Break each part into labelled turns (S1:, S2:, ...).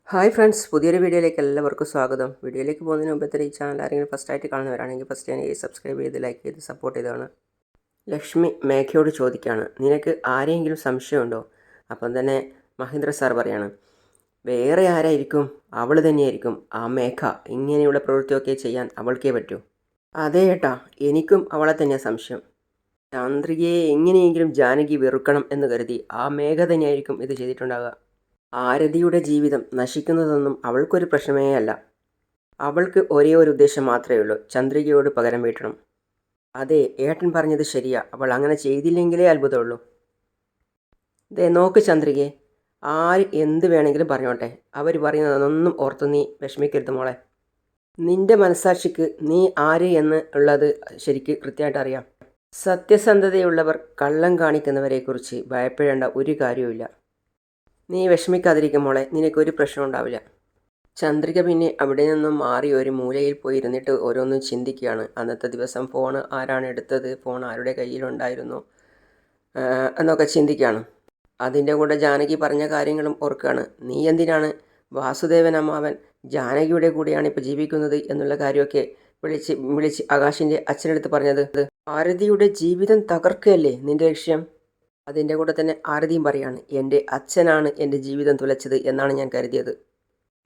S1: Hi friends, പുതിയൊരു വീഡിയോയിലേക്ക് എല്ലാവർക്കും സ്വാഗതം. വീഡിയോയിലേക്ക് പോകുന്നതിന് മുമ്പത്തെ ഈ ചാനൽ ആരെങ്കിലും ഫസ്റ്റായിട്ട് കാണുന്നവരാണെങ്കിൽ ഫസ്റ്റ് തന്നെ സബ്സ്ക്രൈബ് ചെയ്ത് ലൈക്ക് ചെയ്ത് സപ്പോർട്ട് ചെയ്തതാണ്. ലക്ഷ്മി മേഘയോട് ചോദിക്കുകയാണ്, നിനക്ക് ആരെങ്കിലും സംശയമുണ്ടോ? അപ്പം തന്നെ മഹേന്ദ്ര സാർ പറയാണ്, വേറെ ആരായിരിക്കും? അവൾ തന്നെയായിരിക്കും. ആ മേഘ ഇങ്ങനെയുള്ള പ്രവൃത്തിയൊക്കെ ചെയ്യാൻ അവൾക്കേ പറ്റൂ. അതേ ഏട്ടാ, എനിക്കും അവളെ തന്നെയാണ് സംശയം. ചന്ദ്രികയെ എങ്ങനെയെങ്കിലും ജാനകി വെറുക്കണം എന്ന് കരുതി ആ മേഘ തന്നെയായിരിക്കും ഇത് ചെയ്തിട്ടുണ്ടാകുക. ആരതിയുടെ ജീവിതം നശിക്കുന്നതൊന്നും അവൾക്കൊരു പ്രശ്നമേ അല്ല. അവൾക്ക് ഒരേ ഒരു ഉദ്ദേശം മാത്രമേ ഉള്ളൂ, ചന്ദ്രികയോട് പകരം വീട്ടണം. അതെ, ഏട്ടൻ പറഞ്ഞത് ശരിയാ. അവൾ അങ്ങനെ ചെയ്തില്ലെങ്കിലേ അത്ഭുതമുള്ളൂ. ദേ നോക്ക് ചന്ദ്രികയെ, ആര് എന്ത് വേണമെങ്കിലും പറഞ്ഞോട്ടെ, അവർ പറയുന്നതൊന്നും ഓർത്ത് നീ വിഷമിക്കരുത് മോളെ. നിന്റെ മനസാക്ഷിക്ക് നീ ആര് എന്ന് ഉള്ളത് ശരിക്ക് കൃത്യമായിട്ട് അറിയാം. സത്യസന്ധതയുള്ളവർ കള്ളം കാണിക്കുന്നവരെക്കുറിച്ച് ഭയപ്പെടേണ്ട ഒരു കാര്യവുമില്ല. നീ വിഷമിക്കാതിരിക്കും മോളെ, നിനക്കൊരു പ്രശ്നം ഉണ്ടാവില്ല. ചന്ദ്രിക പിന്നെ അവിടെ നിന്നും മാറി ഒരു മൂലയിൽ പോയി ഇരുന്നിട്ട് ഓരോന്നും ചിന്തിക്കുകയാണ്. അന്നത്തെ ദിവസം ഫോൺ ആരാണ് എടുത്തത്, ഫോൺ ആരുടെ കയ്യിലുണ്ടായിരുന്നു എന്നൊക്കെ ചിന്തിക്കുകയാണ്. അതിൻ്റെ കൂടെ ജാനകി പറഞ്ഞ കാര്യങ്ങളും ഓർക്കുകയാണ്. നീ എന്തിനാണ് വാസുദേവൻ അമ്മാവൻ ജാനകിയുടെ കൂടെയാണ് ഇപ്പോൾ ജീവിക്കുന്നത് എന്നുള്ള കാര്യമൊക്കെ വിളിച്ച് ആകാശിൻ്റെ അച്ഛനടുത്ത് പറഞ്ഞത്? ഭാരതിയുടെ ജീവിതം തകർക്കുകയല്ലേ നിന്റെ ലക്ഷ്യം? അതിൻ്റെ കൂടെ തന്നെ ആരതിയും പറയാണ്, എൻ്റെ അച്ഛനാണ് എൻ്റെ ജീവിതം തുലച്ചത് എന്നാണ് ഞാൻ കരുതിയത്.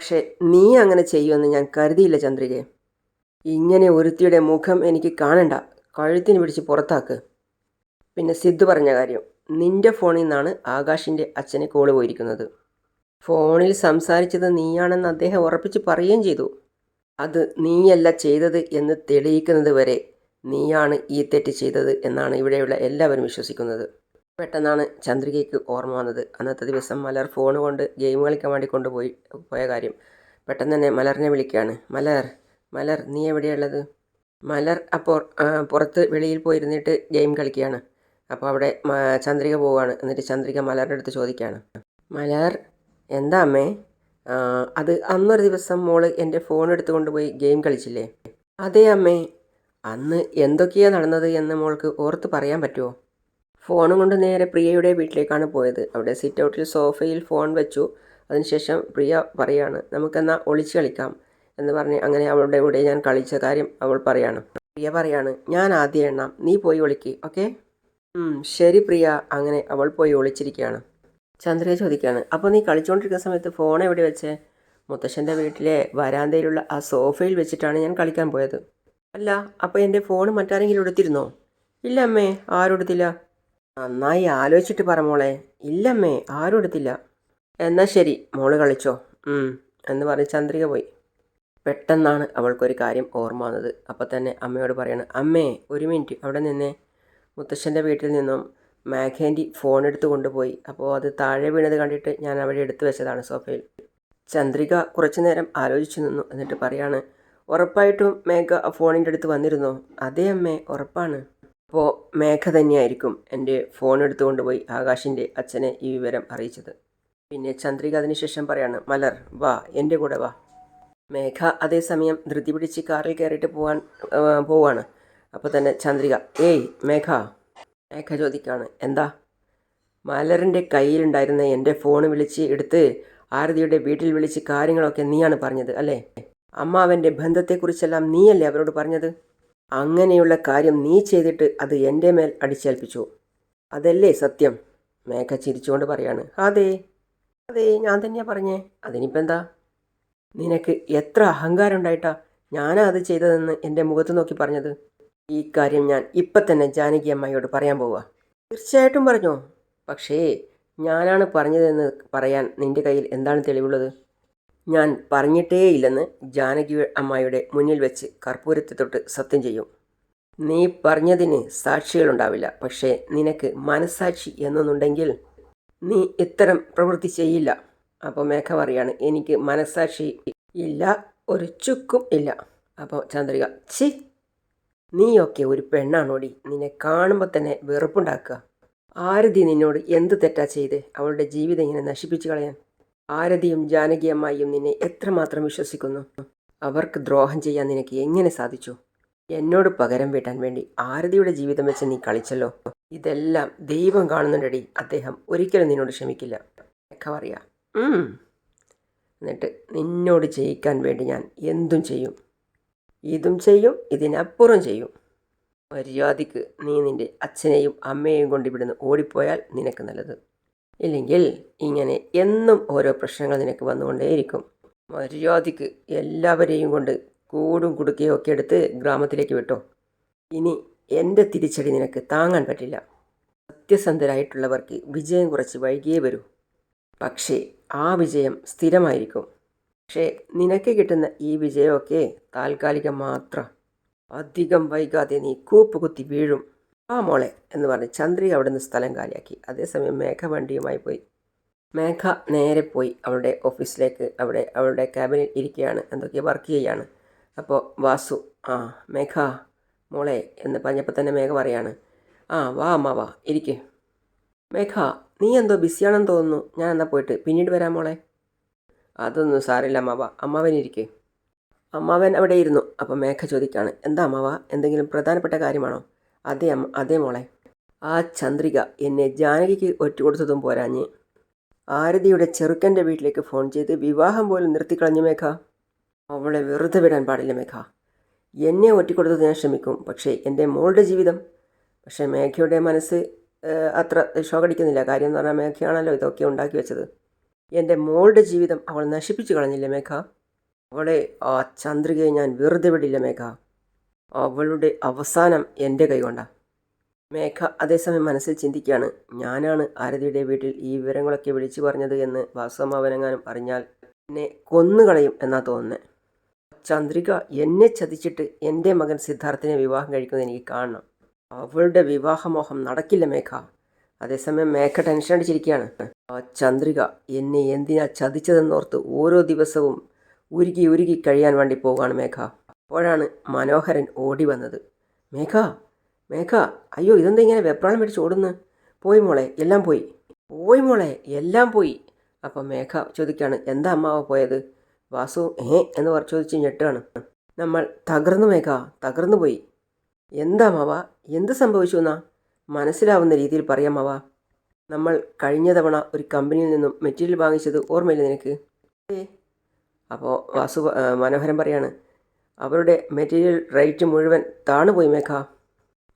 S1: പക്ഷേ നീ അങ്ങനെ ചെയ്യുമെന്ന് ഞാൻ കരുതിയില്ല ചന്ദ്രികയെ. ഇങ്ങനെ ഒരുത്തിയുടെ മുഖം എനിക്ക് കാണണ്ട, കഴുത്തിന് പിടിച്ച് പുറത്താക്ക്. പിന്നെ സിദ്ധു പറഞ്ഞ കാര്യം, നിന്റെ ഫോണിൽ നിന്നാണ് ആകാശിൻ്റെ അച്ഛനെ കോള് പോയിരിക്കുന്നത്. ഫോണിൽ സംസാരിച്ചത് നീയാണെന്ന് അദ്ദേഹം ഉറപ്പിച്ച് പറയുകയും ചെയ്തു. അത് നീയല്ല ചെയ്തത് എന്ന് തെളിയിക്കുന്നത് വരെ നീയാണ് ഈ തെറ്റ് ചെയ്തത് എന്നാണ് ഇവിടെയുള്ള എല്ലാവരും വിശ്വസിക്കുന്നത്. പെട്ടെന്നാണ് ചന്ദ്രികയ്ക്ക് ഓർമ്മ വന്നത്, അന്നത്തെ ദിവസം മലർ ഫോൺ കൊണ്ട് ഗെയിം കളിക്കാൻ വേണ്ടി പോയ കാര്യം. പെട്ടെന്ന് തന്നെ മലറിനെ വിളിക്കുകയാണ്. മലർ നീ എവിടെയുള്ളത്? മലർ അപ്പോൾ പുറത്ത് വെളിയിൽ പോയിരുന്നിട്ട് ഗെയിം കളിക്കുകയാണ്. അപ്പോൾ അവിടെ ചന്ദ്രിക പോവുകയാണ്. എന്നിട്ട് ചന്ദ്രിക മലറിൻ്റെ അടുത്ത് ചോദിക്കുകയാണ്, മലർ എന്താ അമ്മേ? അത് അന്നൊരു ദിവസം മോള് എൻ്റെ ഫോൺ എടുത്തുകൊണ്ട് പോയി ഗെയിം കളിച്ചില്ലേ? അതേ അമ്മേ. അന്ന് എന്തൊക്കെയാണ് നടന്നത് എന്ന് മോൾക്ക് ഓർത്ത് പറയാൻ പറ്റുമോ? ഫോണും കൊണ്ട് നേരെ പ്രിയയുടെ വീട്ടിലേക്കാണ് പോയത്. അവിടെ സിറ്റ് ഔട്ടിൽ സോഫയിൽ ഫോൺ വെച്ചു. അതിനുശേഷം പ്രിയ പറയാണ്, നമുക്കെന്നാൽ ഒളിച്ച് കളിക്കാം എന്ന് പറഞ്ഞ് അങ്ങനെ അവളുടെ കൂടെ ഞാൻ കളിച്ച കാര്യം അവൾ പറയാണ്. പ്രിയ പറയാണ്, ഞാൻ ആദ്യം എണ്ണാം, നീ പോയി ഒളിക്ക്, ഓക്കെ? ശരി പ്രിയ. അങ്ങനെ അവൾ പോയി ഒളിച്ചിരിക്കുകയാണ്. ചന്ദ്രയെ ചോദിക്കുകയാണ്, അപ്പോൾ നീ കളിച്ചുകൊണ്ടിരിക്കുന്ന സമയത്ത് ഫോൺ എവിടെ വെച്ചേ? മുത്തശ്ശൻ്റെ വീട്ടിലെ വരാന്തയിലുള്ള ആ സോഫയിൽ വെച്ചിട്ടാണ് ഞാൻ കളിക്കാൻ പോയത്. അല്ല, അപ്പോൾ എൻ്റെ ഫോൺ മറ്റാരെങ്കിലും എടുത്തിരുന്നോ? ഇല്ല അമ്മേ, ആരും എടുത്തില്ല. നന്നായി ആലോചിച്ചിട്ട് പറ മോളെ. ഇല്ലമ്മേ, ആരും എടുത്തില്ല. എന്നാൽ ശരി, മോള് കളിച്ചോ എന്ന് പറഞ്ഞ് ചന്ദ്രിക പോയി. പെട്ടെന്നാണ് അവൾക്കൊരു കാര്യം ഓർമ്മ വന്നത്. അപ്പോൾ തന്നെ അമ്മയോട് പറയാണ്, അമ്മേ ഒരു മിനിറ്റ് അവിടെ നിന്നേ. മുത്തശ്ശൻ്റെ വീട്ടിൽ നിന്നും മാഘേൻ്റെ ഫോൺ എടുത്ത് കൊണ്ടുപോയി. അപ്പോൾ അത് താഴെ വീണത് കണ്ടിട്ട് ഞാൻ അവിടെ എടുത്തു വെച്ചതാണ് സോഫയിൽ. ചന്ദ്രിക കുറച്ചു നേരം ആലോചിച്ചു നിന്നു. എന്നിട്ട് പറയാണ്, ഉറപ്പായിട്ടും മേഘ ആ ഫോണിൻ്റെ അടുത്ത് വന്നിരുന്നോ? അതേ അമ്മേ, ഉറപ്പാണ്. അപ്പോൾ മേഘ തന്നെയായിരിക്കും എൻ്റെ ഫോൺ എടുത്തുകൊണ്ട് പോയി ആകാശിൻ്റെ അച്ഛനെ ഈ വിവരം അറിയിച്ചത്. പിന്നെ ചന്ദ്രിക അതിനുശേഷം പറയാണ്, മലർ വാ, എൻ്റെ കൂടെ വാ. മേഘ അതേസമയം ധൃതി പിടിച്ച് കാറിൽ കയറിയിട്ട് പോവാണ്. അപ്പോൾ തന്നെ ചന്ദ്രിക, ഏയ് മേഘ ചോദിക്കുകയാണ്, എന്താ? മലറിൻ്റെ കയ്യിലുണ്ടായിരുന്ന എൻ്റെ ഫോൺ വിളിച്ച് എടുത്ത് ആരതിയുടെ വീട്ടിൽ വിളിച്ച് കാര്യങ്ങളൊക്കെ നീയാണ് പറഞ്ഞത് അല്ലേ? അമ്മാവൻ്റെ ബന്ധത്തെക്കുറിച്ചെല്ലാം നീയല്ലേ അവരോട് പറഞ്ഞത്? അങ്ങനെയുള്ള കാര്യം നീ ചെയ്തിട്ട് അത് എൻ്റെ മേൽ അടിച്ചേൽപ്പിച്ചു, അതല്ലേ സത്യം? മേഘ ചിരിച്ചുകൊണ്ട് പറയാണ്, അതെ ഞാൻ തന്നെയാണ് പറഞ്ഞേ. അതിനിപ്പോൾ എന്താ? നിനക്ക് എത്ര അഹങ്കാരം ഉണ്ടായിട്ടാ ഞാനാ അത് ചെയ്തതെന്ന് എൻ്റെ മുഖത്ത് നോക്കി പറഞ്ഞത്? ഈ കാര്യം ഞാൻ ഇപ്പം തന്നെ ജാനകി അമ്മയോട് പറയാൻ പോവുക. തീർച്ചയായിട്ടും പറഞ്ഞോ. പക്ഷേ ഞാനാണ് പറഞ്ഞതെന്ന് പറയാൻ നിൻ്റെ കയ്യിൽ എന്താണ് തെളിവുള്ളത്? ഞാൻ പറഞ്ഞിട്ടേയില്ലെന്ന് ജാനകി അമ്മായിയുടെ മുന്നിൽ വെച്ച് കർപ്പൂരത്തെ തൊട്ട് സത്യം ചെയ്യും. നീ പറഞ്ഞതിന് സാക്ഷികളുണ്ടാവില്ല, പക്ഷേ നിനക്ക് മനസ്സാക്ഷി എന്നൊന്നുണ്ടെങ്കിൽ നീ ഇത്തരം പ്രവൃത്തി ചെയ്യില്ല. അപ്പോൾ മേഘ പറയാണ്, എനിക്ക് മനസ്സാക്ഷി ഇല്ല, ഒരു ചുക്കും ഇല്ല. അപ്പോൾ ചന്ദ്രിക, നീയൊക്കെ ഒരു പെണ്ണാണോടി? നിന്നെ കാണുമ്പോൾ തന്നെ വെറുപ്പുണ്ടാക്കുക. ആരതി നിന്നോട് എന്ത് തെറ്റാ ചെയ്തേ അവളുടെ ജീവിതം ഇങ്ങനെ നശിപ്പിച്ചു കളയാൻ? ആരതിയും ജാനകി അമ്മായിയും നിന്നെ എത്രമാത്രം വിശ്വസിക്കുന്നു. അവർക്ക് ദ്രോഹം ചെയ്യാൻ നിനക്ക് എങ്ങനെ സാധിച്ചു? എന്നോട് പകരം വീട്ടാൻ വേണ്ടി ആരതിയുടെ ജീവിതം വെച്ച് നീ കളിച്ചല്ലോ. ഇതെല്ലാം ദൈവം കാണുന്നുണ്ടടി. അദ്ദേഹം ഒരിക്കലും നിന്നോട് ക്ഷമിക്കില്ല. ഒക്കെ പറയാ. എന്നിട്ട് നിന്നോട് ജയിക്കാൻ വേണ്ടി ഞാൻ എന്തും ചെയ്യും. ഇതും ചെയ്യും, ഇതിനപ്പുറം ചെയ്യും. മര്യാദയ്ക്ക് നീ നിൻ്റെ അച്ഛനെയും അമ്മയെയും കൊണ്ട് ഇവിടുന്ന് ഓടിപ്പോയാൽ നിനക്ക് നല്ലത്. ഇല്ലെങ്കിൽ ഇങ്ങനെ എന്നും ഓരോ പ്രശ്നങ്ങൾ നിനക്ക് വന്നുകൊണ്ടേയിരിക്കും. മര്യാദയ്ക്ക് എല്ലാവരെയും കൊണ്ട് കൂടും കുടുക്കയും ഒക്കെ എടുത്ത് ഗ്രാമത്തിലേക്ക് വിട്ടോ. ഇനി എൻ്റെ തിരിച്ചടി നിനക്ക് താങ്ങാൻ പറ്റില്ല. സത്യസന്ധരായിട്ടുള്ളവർക്ക് വിജയം കുറച്ച് വൈകിയേ വരൂ. പക്ഷേ ആ വിജയം സ്ഥിരമായിരിക്കും. പക്ഷേ നിനക്ക് കിട്ടുന്ന ഈ വിജയമൊക്കെ താൽക്കാലികം മാത്രം. അധികം വൈകാതെ നീ കൂപ്പുകുത്തി വീഴും. ആ മോളെ എന്ന് പറഞ്ഞ് ചന്ദ്രിക അവിടെ നിന്ന് സ്ഥലം കാലിയാക്കി. അതേസമയം മേഘ വണ്ടിയുമായി പോയി. മേഘ നേരെ പോയി അവളുടെ ഓഫീസിലേക്ക്. അവളുടെ ക്യാബിനിൽ ഇരിക്കുകയാണ്, എന്തൊക്കെയോ വർക്ക് ചെയ്യുകയാണ്. അപ്പോൾ വാസു, മേഘ മോളെ എന്ന് പറഞ്ഞപ്പോൾ തന്നെ മേഘ പറയാണ്, വാ അമ്മ വാ, ഇരിക്ക്. മേഘ, നീ എന്തോ ബിസിയാണെന്ന് തോന്നുന്നു. ഞാൻ എന്നാൽ പോയിട്ട് പിന്നീട് വരാം മോളെ. അതൊന്നും സാരില്ല അമ്മാവ, അമ്മാവനിരിക്കെ. അമ്മാവൻ അവിടെ ഇരുന്നു. അപ്പോൾ മേഘ ചോദിക്കുകയാണ്, എന്താ അമ്മാവ, എന്തെങ്കിലും പ്രധാനപ്പെട്ട കാര്യമാണോ? അതേ മോളെ, ആ ചന്ദ്രിക എന്നെ ജാനകിക്ക് ഒറ്റുകൊടുത്തതും പോരാഞ്ഞ് ആരതിയുടെ ചെറുക്കൻ്റെ വീട്ടിലേക്ക് ഫോൺ ചെയ്ത് വിവാഹം പോലും നിർത്തിക്കളഞ്ഞു മേഘ. അവളെ വെറുതെ വിടാൻ പാടില്ല മേഘ. എന്നെ ഒറ്റിക്കൊടുത്തത് ഞാൻ ശ്രമിക്കും, പക്ഷേ എൻ്റെ മോളുടെ ജീവിതം. പക്ഷേ മേഘയുടെ മനസ്സ് അത്ര ഷോകടിക്കുന്നില്ല. കാര്യം എന്ന് പറഞ്ഞാൽ മേഘയാണല്ലോ ഇതൊക്കെ ഉണ്ടാക്കി വെച്ചത്. എൻ്റെ മോളുടെ ജീവിതം അവൾ നശിപ്പിച്ചു കളഞ്ഞില്ല മേഘ. അവളെ, ആ ചന്ദ്രികയെ ഞാൻ വെറുതെ വിടില്ല മേഘ. അവളുടെ അവസാനം എൻ്റെ കൈകൊണ്ടാണ്. മേഘ അതേസമയം മനസ്സിൽ ചിന്തിക്കുകയാണ്, ഞാനാണ് ആരതിയുടെ വീട്ടിൽ ഈ വിവരങ്ങളൊക്കെ വിളിച്ചു പറഞ്ഞത് എന്ന് വാസുമാവനെങ്ങാനും അറിഞ്ഞാൽ എന്നെ കൊന്നുകളയും എന്നാ തോന്നുന്നത്. ചന്ദ്രിക എന്നെ ചതിച്ചിട്ട് എൻ്റെ മകൻ സിദ്ധാർത്ഥിനെ വിവാഹം കഴിക്കുന്നത് എനിക്ക് കാണണം. അവളുടെ വിവാഹമോഹം നടക്കില്ല മേഘ. അതേസമയം മേഘ ടെൻഷൻ അടിച്ചിരിക്കുകയാണ്. ആ ചന്ദ്രിക എന്നെ എന്തിനാ ചതിച്ചതെന്നോർത്ത് ഓരോ ദിവസവും ഉരുകി ഉരുകി കഴിയാൻ വേണ്ടി പോവുകയാണ് മേഘ. അപ്പോഴാണ് മനോഹരൻ ഓടി വന്നത്. മേഘ, മേഘ, അയ്യോ ഇതെന്താ ഇങ്ങനെ വെപ്രാളം പിടിച്ച് ഓടുന്നു? പോയി മോളെ, എല്ലാം പോയി. പോയി മോളെ, എല്ലാം പോയി. അപ്പം മേഘ ചോദിക്കുകയാണ്, എന്താ അമ്മാവ പോയത്? വാസു എന്ന് ചോദിച്ച് ഞെട്ടാണ്. നമ്മൾ തകർന്നു മേഘ, തകർന്നു പോയി. എന്താ മാവ, എന്ത് സംഭവിച്ചു എന്നാ മനസ്സിലാവുന്ന രീതിയിൽ പറയാം മാവ. നമ്മൾ കഴിഞ്ഞ തവണ ഒരു കമ്പനിയിൽ നിന്നും മെറ്റീരിയൽ വാങ്ങിച്ചത് ഓർമ്മയില്ല നിനക്ക്? അപ്പോൾ മനോഹരൻ പറയാണ്, അവരുടെ മെറ്റീരിയൽ റേറ്റ് മുഴുവൻ താണുപോയി മേഘ.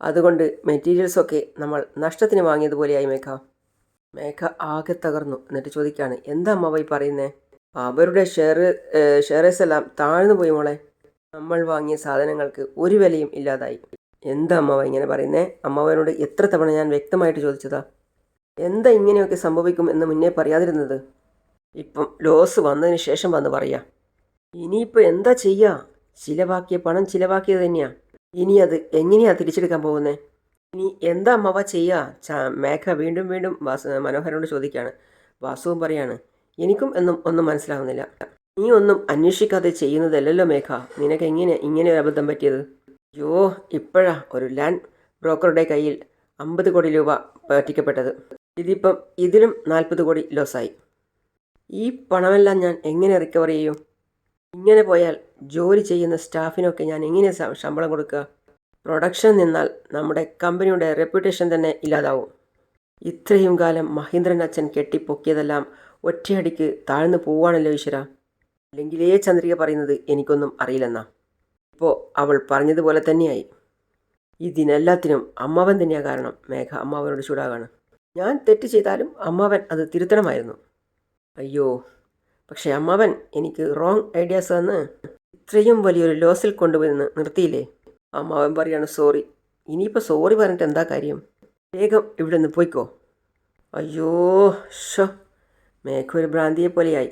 S1: അതുകൊണ്ട് മെറ്റീരിയൽസൊക്കെ നമ്മൾ നഷ്ടത്തിന് വാങ്ങിയതുപോലെയായി മേഘ. മേഘ ആകെ തകർന്നു. എന്നിട്ട് ചോദിക്കുകയാണ്, എന്താ അമ്മാവ ഈ പറയുന്നേ? അവരുടെ ഷെയറേഴ്സ് എല്ലാം താഴ്ന്നു പോയി മോളെ. നമ്മൾ വാങ്ങിയ സാധനങ്ങൾക്ക് ഒരു വിലയും ഇല്ലാതായി. എന്താ അമ്മാവ ഇങ്ങനെ പറയുന്നേ? അമ്മാവനോട് എത്ര തവണ ഞാൻ വ്യക്തമായിട്ട് ചോദിച്ചതാ. എന്താ ഇങ്ങനെയൊക്കെ സംഭവിക്കും എന്ന് മുന്നേ പറയാതിരുന്നത്? ഇപ്പം ലോസ് വന്നതിന് ശേഷം വന്ന് പറയാ. ഇനിയിപ്പോൾ എന്താ ചെയ്യുക? ചിലവാക്കിയ പണം ചിലവാക്കിയത് തന്നെയാ. ഇനി അത് എങ്ങനെയാ തിരിച്ചെടുക്കാൻ പോകുന്നത്? ഇനി എന്താ അമ്മാവ ചെയ്യുക? മേഘ വീണ്ടും വീണ്ടും മനോഹരനോട് ചോദിക്കുകയാണ്. വാസുവും പറയാണ്, എനിക്കും ഒന്നും മനസ്സിലാവുന്നില്ല. നീ ഒന്നും അന്വേഷിക്കാതെ ചെയ്യുന്നതല്ലല്ലോ മേഘ. നിനക്ക് ഇങ്ങനെ ഒരു അബദ്ധം പറ്റിയത്? അയ്യോ, ഇപ്പോഴാ ഒരു ലാൻഡ് ബ്രോക്കറുടെ കയ്യിൽ 50 കോടി രൂപ പറ്റിക്കപ്പെട്ടത്. ഇതിപ്പം ഇതിലും 40 കോടി ലോസായി. ഈ പണമെല്ലാം ഞാൻ എങ്ങനെ റിക്കവർ ചെയ്യും? ഇങ്ങനെ പോയാൽ ജോലി ചെയ്യുന്ന സ്റ്റാഫിനൊക്കെ ഞാൻ എങ്ങനെ ശമ്പളം കൊടുക്കുക? പ്രൊഡക്ഷൻ നിന്നാൽ നമ്മുടെ കമ്പനിയുടെ റെപ്യൂട്ടേഷൻ തന്നെ ഇല്ലാതാവും. ഇത്രയും കാലം മഹേന്ദ്രൻ അച്ഛൻ കെട്ടിപ്പൊക്കിയതെല്ലാം ഒറ്റയടിക്ക് താഴ്ന്നു പോവാണല്ലോ ഈശ്വര. അല്ലെങ്കിലേ ചന്ദ്രിക പറയുന്നത് എനിക്കൊന്നും അറിയില്ലെന്നാ. ഇപ്പോൾ അവൾ പറഞ്ഞതുപോലെ തന്നെയായി. ഇതിനെല്ലാത്തിനും അമ്മാവൻ തന്നെയാണ് കാരണം. മേഘ അമ്മാവനോട് ചൂടാകാണ്. ഞാൻ തെറ്റ് ചെയ്താലും അമ്മാവൻ അത് തിരുത്തണമായിരുന്നു. അയ്യോ, പക്ഷേ അമ്മാവൻ എനിക്ക് റോങ് ഐഡിയാസ് തന്ന് ഇത്രയും വലിയൊരു ലോസിൽ കൊണ്ടുവന്ന് നിർത്തിയില്ലേ? അമ്മാവൻ പറയാണ്, സോറി. ഇനിയിപ്പോൾ സോറി പറഞ്ഞിട്ട് എന്താ കാര്യം? വേഗം ഇവിടെ നിന്ന് പോയിക്കോ. അയ്യോ ഷോ, മേഘ ഒരു ഭ്രാന്തിയെ പോലെയായി.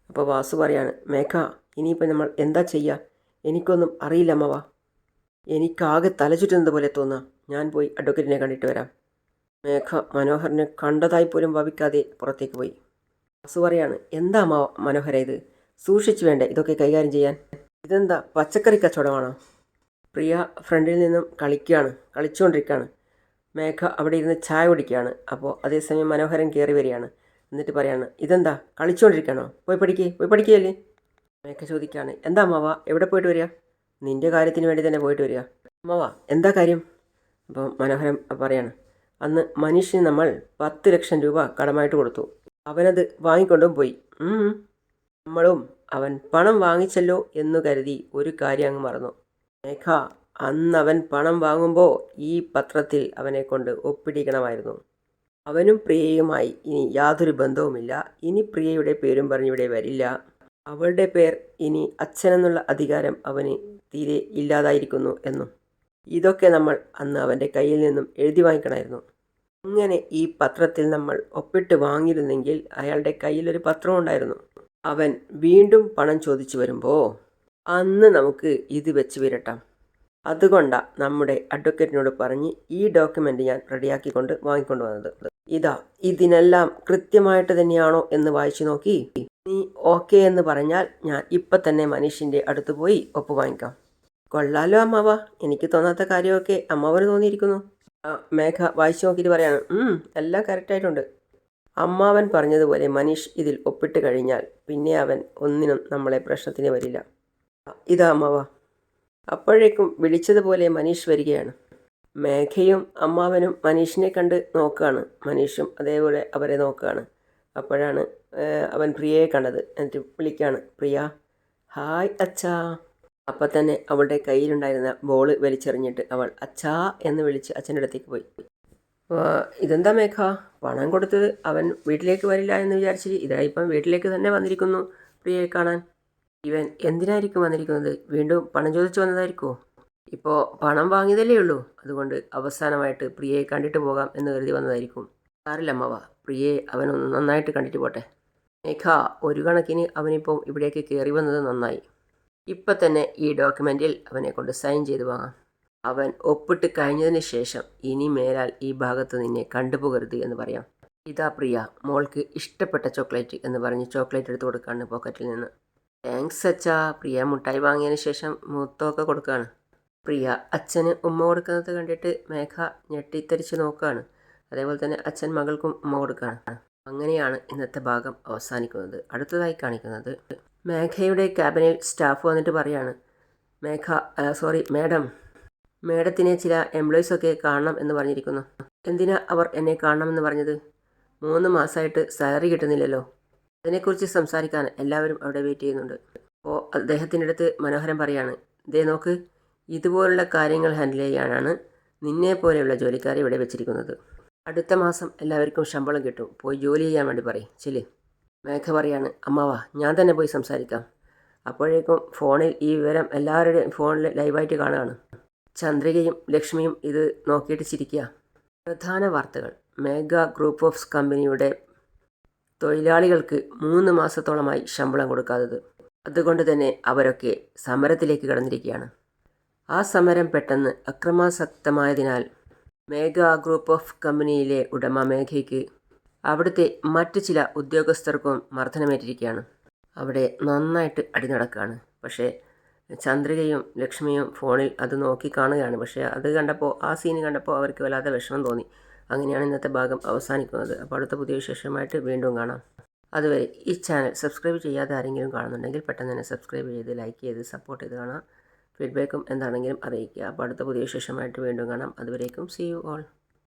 S1: അപ്പോൾ വാസു പറയാണ്, മേഘ ഇനിയിപ്പോൾ നമ്മൾ എന്താ ചെയ്യുക? എനിക്കൊന്നും അറിയില്ല അമ്മവാ. എനിക്കാകെ തലചുറ്റുന്നത് പോലെ തോന്നുക. ഞാൻ പോയി അഡ്വക്കേറ്റിനെ കണ്ടിട്ട് വരാം. മേഘ മനോഹരനെ കണ്ടതായി പോലും ഭാവിക്കാതെ പുറത്തേക്ക് പോയി. വാസു പറയാണ്, എന്താ മനോഹര ഇത്? സൂക്ഷിച്ചു വേണ്ടേ ഇതൊക്കെ കൈകാര്യം ചെയ്യാൻ? ഇതെന്താ പച്ചക്കറി കച്ചവടമാണോ? പ്രിയ ഫ്രണ്ടിൽ നിന്നും കളിച്ചുകൊണ്ടിരിക്കുകയാണ്. മേഘ അവിടെ ഇരുന്ന് ചായ കുടിക്കുകയാണ്. അപ്പോൾ അതേസമയം മനോഹരൻ കയറി വരികയാണ്. എന്നിട്ട് പറയാണ്, ഇതെന്താ കളിച്ചുകൊണ്ടിരിക്കുകയാണോ? പോയി പഠിക്കുകയല്ലേ? മേഘ ചോദിക്കുകയാണ്, എന്താ അമ്മാവ എവിടെ പോയിട്ട് വരിക? നിൻ്റെ കാര്യത്തിന് വേണ്ടി തന്നെ പോയിട്ട് വരിക. അമ്മാവ എന്താ കാര്യം? അപ്പോൾ മനോഹരൻ പറയാണ്, അന്ന് മനീഷിന് നമ്മൾ 10 ലക്ഷം രൂപ കടമായിട്ട് കൊടുത്തു. അവനത് വാങ്ങിക്കൊണ്ടും പോയി. നമ്മളും അവൻ പണം വാങ്ങിച്ചല്ലോ എന്നു കരുതി ഒരു കാര്യം അങ്ങ് മറന്നു. മേഘ, അന്നവൻ പണം വാങ്ങുമ്പോൾ ഈ പത്രത്തിൽ അവനെ കൊണ്ട് ഒപ്പിടിക്കണമായിരുന്നു. അവനും പ്രിയയുമായി ഇനി യാതൊരു ബന്ധവുമില്ല. ഇനി പ്രിയയുടെ പേരും പറഞ്ഞിവിടെ വരില്ല. അവളുടെ പേർ ഇനി അച്ഛനെന്നുള്ള അധികാരം അവന് തീരെ ഇല്ലാതായിരിക്കുന്നു എന്നും. ഇതൊക്കെ നമ്മൾ അന്ന് അവൻ്റെ കയ്യിൽ നിന്നും എഴുതി വാങ്ങിക്കണമായിരുന്നു. അങ്ങനെ ഈ പത്രത്തിൽ നമ്മൾ ഒപ്പിട്ട് വാങ്ങിയിരുന്നെങ്കിൽ അയാളുടെ കയ്യിലൊരു പത്രം ഉണ്ടായിരുന്നു. അവൻ വീണ്ടും പണം ചോദിച്ചു വരുമ്പോൾ അന്ന് നമുക്ക് ഇത് വെച്ച് വിരട്ടാം. അതുകൊണ്ടാണ് നമ്മുടെ അഡ്വക്കേറ്റിനോട് പറഞ്ഞ് ഈ ഡോക്യുമെൻ്റ് ഞാൻ റെഡിയാക്കിക്കൊണ്ട് വാങ്ങിക്കൊണ്ട് വന്നത്. ഇതിനെല്ലാം കൃത്യമായിട്ട് തന്നെയാണോ എന്ന് വായിച്ചു നോക്കി നീ ഓക്കെ എന്ന് പറഞ്ഞാൽ ഞാൻ ഇപ്പം തന്നെ മനീഷിൻ്റെ അടുത്ത് പോയി ഒപ്പ് വാങ്ങിക്കാം. കൊള്ളാലോ അമ്മാവ, എനിക്ക് തോന്നാത്ത കാര്യമൊക്കെ അമ്മാവന് തോന്നിയിരിക്കുന്നു. മേഘ വായിച്ചു നോക്കിയിട്ട് പറയാണ്, എല്ലാം കറക്റ്റായിട്ടുണ്ട്. അമ്മാവൻ പറഞ്ഞതുപോലെ മനീഷ് ഇതിൽ ഒപ്പിട്ട് കഴിഞ്ഞാൽ പിന്നെ അവൻ ഒന്നിനും നമ്മളെ പ്രശ്നത്തിന് വരില്ല. ഇതാ അമ്മാവ. അപ്പോഴേക്കും വിളിച്ചതുപോലെ മനീഷ് വരികയാണ്. മേഘയും അമ്മാവനും മനീഷിനെ കണ്ട് നോക്കുകയാണ്. മനീഷും അതേപോലെ അവരെ നോക്കുകയാണ്. അപ്പോഴാണ് അവൻ പ്രിയയെ കണ്ടത്. എന്നിട്ട് വിളിക്കുകയാണ്, പ്രിയ, ഹായ് അച്ഛാ. അപ്പം തന്നെ അവളുടെ കയ്യിലുണ്ടായിരുന്ന ബോള് വലിച്ചെറിഞ്ഞിട്ട് അവൾ അച്ഛാ എന്ന് വിളിച്ച് അച്ഛൻ്റെ അടുത്തേക്ക് പോയി. ഇതെന്താ മേഘ, പണം കൊടുത്തത് അവൻ വീട്ടിലേക്ക് വരില്ല എന്ന് വിചാരിച്ചിട്ട് ഇതായിപ്പം വീട്ടിലേക്ക് തന്നെ വന്നിരിക്കുന്നു പ്രിയയെ കാണാൻ. ഇവൻ എന്തിനായിരിക്കും വന്നിരിക്കുന്നത്? വീണ്ടും പണം ചോദിച്ചു വന്നതായിരിക്കുമോ? ഇപ്പോൾ പണം വാങ്ങിയതല്ലേ ഉള്ളൂ, അതുകൊണ്ട് അവസാനമായിട്ട് പ്രിയയെ കണ്ടിട്ട് പോകാം എന്ന് കരുതി വന്നതായിരിക്കും. സാറില്ല അമ്മവ, പ്രിയയെ അവനൊന്ന് നന്നായിട്ട് കണ്ടിട്ട് പോട്ടെ. മേഘ, ഒരു കണക്കിന് അവനിപ്പോൾ ഇവിടേക്ക് കയറി വന്നത് നന്നായി. ഇപ്പം തന്നെ ഈ ഡോക്യുമെൻറ്റിൽ അവനെ കൊണ്ട് സൈൻ ചെയ്ത് വാങ്ങാം. അവൻ ഒപ്പിട്ട് കഴിഞ്ഞതിന് ശേഷം ഇനി മേലാൽ ഈ ഭാഗത്ത് നിന്നെ കണ്ടുപോകരുത് എന്ന് പറയാം. ഇതാ പ്രിയ, മോൾക്ക് ഇഷ്ടപ്പെട്ട ചോക്ലേറ്റ് എന്ന് പറഞ്ഞ് ചോക്ലേറ്റ് എടുത്ത് കൊടുക്കുകയാണ് പോക്കറ്റിൽ നിന്ന്. താങ്ക്സ് അച്ഛാ. പ്രിയ മുട്ടായി വാങ്ങിയതിന് ശേഷം മുത്തമൊക്കെ കൊടുക്കുകയാണ്. പ്രിയ അച്ഛന് ഉമ്മ കൊടുക്കുന്നത് കണ്ടിട്ട് മേഘ ഞെട്ടിത്തരിച്ച് നോക്കുകയാണ്. അതേപോലെ തന്നെ അച്ഛൻ മകൾക്കും ഉമ്മ കൊടുക്കുകയാണ്. അങ്ങനെയാണ് ഇന്നത്തെ ഭാഗം അവസാനിക്കുന്നത്. അടുത്തതായി കാണിക്കുന്നത് മേഘയുടെ ക്യാബിനിൽ സ്റ്റാഫ് വന്നിട്ട് പറയാണ്, മേഡത്തിനെ ചില എംപ്ലോയീസൊക്കെ കാണണം എന്ന് പറഞ്ഞിരിക്കുന്നു. എന്തിനാ അവർ എന്നെ കാണണമെന്ന് പറഞ്ഞത്? 3 മാസമായിട്ട് സാലറി കിട്ടുന്നില്ലല്ലോ. അതിനെക്കുറിച്ച് സംസാരിക്കാൻ എല്ലാവരും അവിടെ വെയിറ്റ് ചെയ്യുന്നുണ്ട്. അപ്പോൾ അദ്ദേഹത്തിൻ്റെ അടുത്ത് മനോഹരൻ പറയാണ്, ദേ നോക്ക്, ഇതുപോലുള്ള കാര്യങ്ങൾ ഹാൻഡിൽ ചെയ്യാനാണ് നിന്നെ പോലെയുള്ള ജോലിക്കാരെ ഇവിടെ വെച്ചിരിക്കുന്നത്. അടുത്ത മാസം എല്ലാവർക്കും ശമ്പളം കിട്ടും. പോയി ജോലി ചെയ്യാൻ വേണ്ടി പറയും. ചെല്ല്. മേഘ പറയാണ്, അമ്മാവാ, ഞാൻ തന്നെ പോയി സംസാരിക്കാം. അപ്പോഴേക്കും ഫോണിൽ ഈ വിവരം എല്ലാവരുടെയും ഫോണിൽ ലൈവായിട്ട് കാണുകയാണ്. ചന്ദ്രികയും ലക്ഷ്മിയും ഇത് നോക്കിയിട്ട് ചിരിക്കുക. പ്രധാന വാർത്തകൾ: മേഘ ഗ്രൂപ്പ് ഓഫ് കമ്പനിയുടെ തൊഴിലാളികൾക്ക് 3 മാസത്തോളമായി ശമ്പളം കൊടുക്കാത്തത്. അതുകൊണ്ട് തന്നെ അവരൊക്കെ സമരത്തിലേക്ക് കടന്നിരിക്കുകയാണ്. ആ സമരം പെട്ടെന്ന് അക്രമാസക്തമായതിനാൽ മേഘ ഗ്രൂപ്പ് ഓഫ് കമ്പനിയിലെ ഉടമ മേഘയ്ക്ക് അവിടുത്തെ മറ്റു ചില ഉദ്യോഗസ്ഥർക്കും മർദ്ദനമേറ്റിരിക്കുകയാണ്. അവിടെ നന്നായിട്ട് അടി നടക്കുകയാണ്. പക്ഷേ ചന്ദ്രികയും ലക്ഷ്മിയും ഫോണിൽ അത് നോക്കി കാണുകയാണ്. പക്ഷേ അത് കണ്ടപ്പോൾ, ആ സീന് കണ്ടപ്പോൾ അവർക്ക് വല്ലാതെ വിഷമം തോന്നി. അങ്ങനെയാണ് ഇന്നത്തെ ഭാഗം അവസാനിക്കുന്നത്. അപ്പോൾ അടുത്ത പുതിയ വിശേഷമായിട്ട് വീണ്ടും കാണാം. അതുവരെ ഈ ചാനൽ സബ്സ്ക്രൈബ് ചെയ്യാതെ ആരെങ്കിലും കാണുന്നുണ്ടെങ്കിൽ പെട്ടെന്ന് തന്നെ സബ്സ്ക്രൈബ് ചെയ്ത് ലൈക്ക് ചെയ്ത് സപ്പോർട്ട് ചെയ്ത് കാണാം. ഫീഡ്ബാക്കും എന്താണെങ്കിലും അറിയിക്കുക. അപ്പോൾ അടുത്ത പുതിയ വിശേഷമായിട്ട് വീണ്ടും കാണാം. അതുവരേക്കും സീ യു ഓൾ.